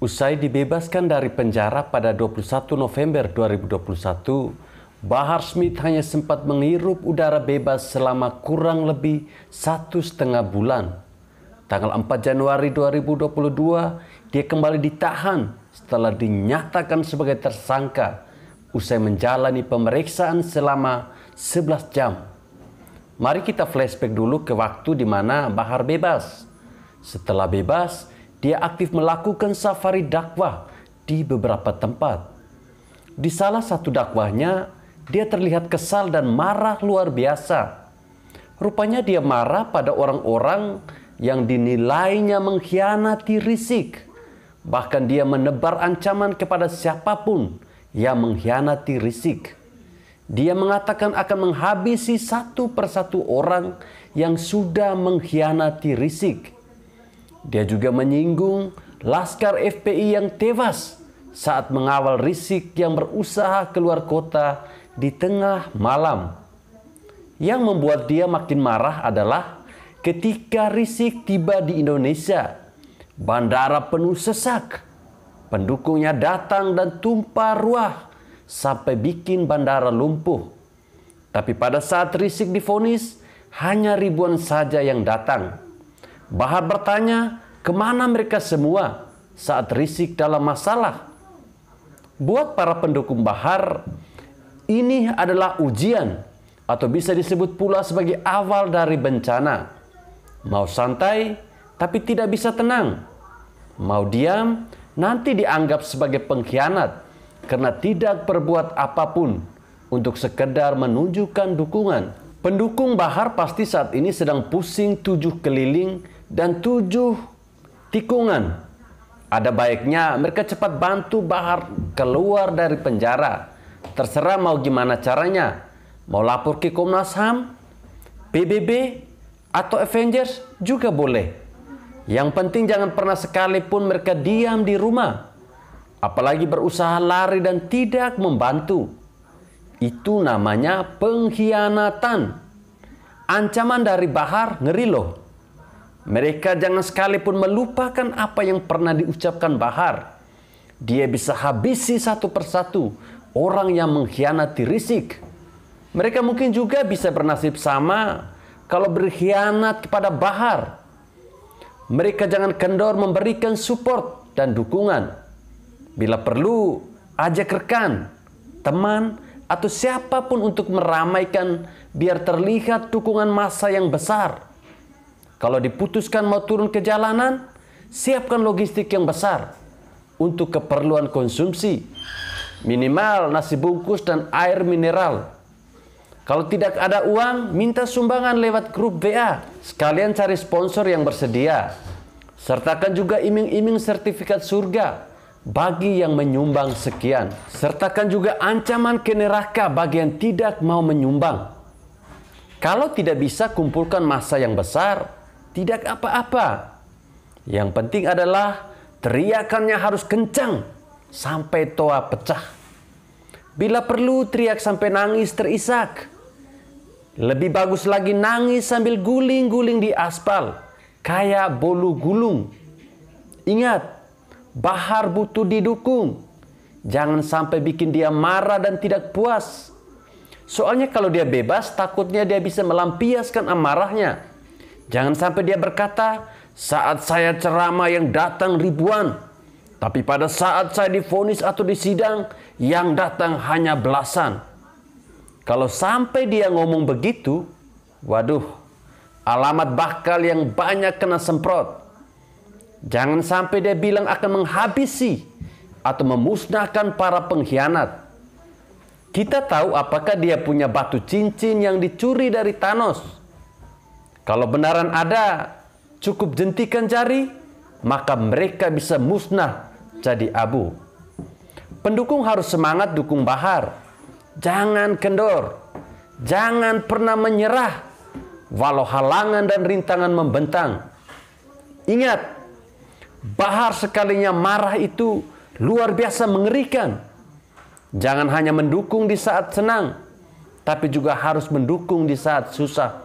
Usai dibebaskan dari penjara pada 21 November 2021, Bahar Smith hanya sempat menghirup udara bebas selama kurang lebih 1,5 bulan. Tanggal 4 Januari 2022, dia kembali ditahan setelah dinyatakan sebagai tersangka usai menjalani pemeriksaan selama 11 jam. Mari kita flashback dulu ke waktu di mana Bahar bebas. Setelah bebas, dia aktif melakukan safari dakwah di beberapa tempat. Di salah satu dakwahnya, dia terlihat kesal dan marah luar biasa. Rupanya dia marah pada orang-orang yang dinilainya mengkhianati Rizik. Bahkan dia menebar ancaman kepada siapapun yang mengkhianati Rizik. Dia mengatakan akan menghabisi satu persatu orang yang sudah mengkhianati Rizik. Dia juga menyinggung laskar FPI yang tewas saat mengawal Rizik yang berusaha keluar kota di tengah malam. Yang membuat dia makin marah adalah ketika Rizik tiba di Indonesia, bandara penuh sesak. Pendukungnya datang dan tumpah ruah sampai bikin bandara lumpuh. Tapi pada saat Rizik divonis, hanya ribuan saja yang datang. Bahar bertanya, kemana mereka semua saat Rizik dalam masalah? Buat para pendukung Bahar, ini adalah ujian atau bisa disebut pula sebagai awal dari bencana. Mau santai, tapi tidak bisa tenang. Mau diam, nanti dianggap sebagai pengkhianat karena tidak berbuat apapun untuk sekedar menunjukkan dukungan. Pendukung Bahar pasti saat ini sedang pusing 7 keliling dan 7 tikungan. Ada baiknya mereka cepat bantu Bahar keluar dari penjara. Terserah mau gimana caranya. Mau lapor ke Komnas HAM, PBB, atau Avengers juga boleh. Yang penting jangan pernah sekalipun mereka diam di rumah. Apalagi berusaha lari dan tidak membantu. Itu namanya pengkhianatan. Ancaman dari Bahar ngeri loh. Mereka jangan sekalipun melupakan apa yang pernah diucapkan Bahar. Dia bisa habisi satu persatu orang yang mengkhianati Rizik. Mereka mungkin juga bisa bernasib sama kalau berkhianat kepada Bahar. Mereka jangan kendor memberikan support dan dukungan. Bila perlu, ajak rekan, teman, atau siapapun untuk meramaikan biar terlihat dukungan massa yang besar. Kalau diputuskan mau turun ke jalanan, siapkan logistik yang besar untuk keperluan konsumsi. Minimal nasi bungkus dan air mineral. Kalau tidak ada uang, minta sumbangan lewat grup WA. Sekalian cari sponsor yang bersedia. Sertakan juga iming-iming sertifikat surga bagi yang menyumbang sekian. Sertakan juga ancaman ke neraka bagi yang tidak mau menyumbang. Kalau tidak bisa kumpulkan massa yang besar, tidak apa-apa. Yang penting adalah teriakannya harus kencang sampai toa pecah. Bila perlu teriak sampai nangis terisak. Lebih bagus lagi nangis sambil guling-guling di aspal kayak bolu gulung. Ingat, Bahar butuh didukung. Jangan sampai bikin dia marah dan tidak puas. Soalnya kalau dia bebas, takutnya dia bisa melampiaskan amarahnya. Jangan sampai dia berkata, saat saya ceramah yang datang ribuan, tapi pada saat saya divonis atau disidang, yang datang hanya belasan. Kalau sampai dia ngomong begitu, waduh, alamat bakal yang banyak kena semprot. Jangan sampai dia bilang akan menghabisi atau memusnahkan para pengkhianat. Kita tahu apakah dia punya batu cincin yang dicuri dari Thanos. Kalau benaran ada, cukup jentikan jari, maka mereka bisa musnah jadi abu. Pendukung harus semangat dukung Bahar. Jangan kendor. Jangan pernah menyerah walau halangan dan rintangan membentang. Ingat, Bahar sekalinya marah itu luar biasa mengerikan. Jangan hanya mendukung di saat senang, tapi juga harus mendukung di saat susah.